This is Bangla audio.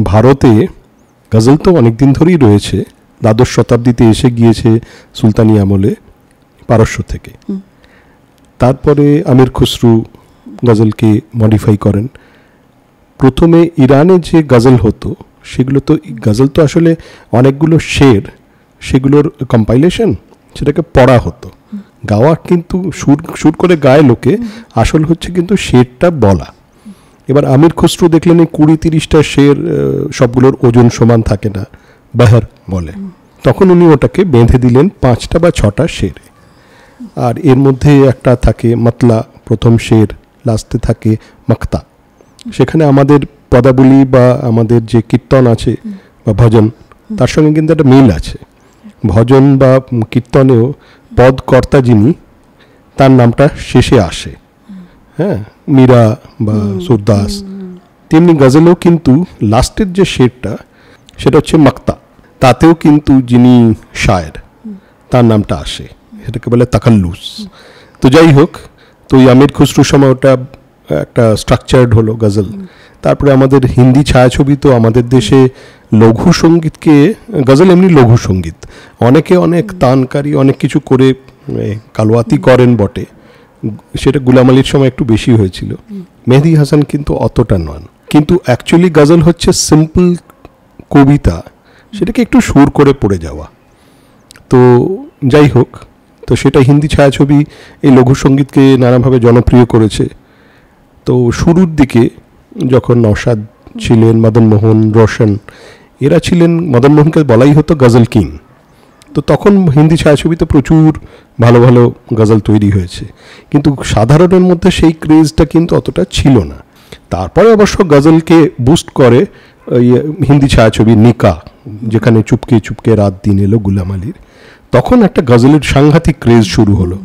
ভারতে গজল তো অনেক দিন ধরেই রয়েছে, দ্বাদশ শতাব্দীতে এসে গিয়েছে সুলতানি আমলে পারস্য থেকে। তারপরে আমির খুসরু গজলকে মডিফাই করেন। প্রথমে ইরানে যে গজল হতো সেগুলো তো, গজল তো আসলে অনেকগুলো শের, সেগুলোর কম্পাইলেশন, সেটাকে পড়া হতো। গাওয়া কিন্তু সুর করে গায়ে লোকে, আসল হচ্ছে কিন্তু শেরটা বলা। এবার আমির খুসরু দেখলেন এই 20-30টা শের, সবগুলোর ওজন সমান থাকে না, বাহার বলে, তখন উনি ওটাকে বেঁধে দিলেন 5টা বা 6টা শেরে। আর এর মধ্যে একটা থাকে মাতলা, প্রথম শের, লাস্টে থাকে মাক্তা। সেখানে আমাদের পদাবলী বা আমাদের যে কীর্তন আছে বা ভজন, তার সঙ্গে কিন্তু একটা মিল আছে। ভজন বা কীর্তনেও পদকর্তা যিনি, তার নামটা শেষে আসে, হ্যাঁ, মীরা বা সুরদাস। তেমনি গজলেও কিন্তু লাস্টের যে শেরটা সেটা হচ্ছে মাক্তা, তাতেও কিন্তু যিনি শায়ের তার নামটা আসে, সেটাকে বলে তাকাল্লুস। তো যাই হোক, তো ওই আমির খুসরুর সময় ওটা একটা স্ট্রাকচার্ড হলো গজল। তারপরে আমাদের হিন্দি ছায়াছবি তো আমাদের দেশে লঘু সঙ্গীতকে, গজল এমনি লঘু সঙ্গীত, অনেকে অনেক তানকারী অনেক কিছু করে কালওয়াতি করেন বটে, সেটা গুলাম আলীর সময় একটু বেশি হয়েছিল। মেহেদী হাসান কিন্তু অতটা নন। কিন্তু অ্যাকচুয়ালি গজল হচ্ছে সিম্পল কবিতা, সেটাকে একটু সুর করে পড়ে যাওয়া। তো যাই হোক, তো সেটা হিন্দি ছায়াছবি এই লঘু সঙ্গীতকে নানাভাবে জনপ্রিয় করেছে। তো শুরুর দিকে যখন নওশাদ ছিলেন, মদন মোহন, রোশন, এরা ছিলেন, মদন মোহনকে বলাই হতো গজল কিং। তো তখন হিন্দি ছায়াছবিতে প্রচুর ভালো ভালো গজল তৈরি হয়েছে, কিন্তু সাধারণের মধ্যে সেই ক্রেজটা কিন্তু অতটা ছিল না। তারপরে অবশ্য গজলকে বুস্ট করে ওই হিন্দি ছায়াছবি নিকা, যেখানে চুপকে চুপকে রাত দিন এলো গুলাম আলীর, তখন একটা গজলের সাংঘাতিক ক্রেজ শুরু হলো।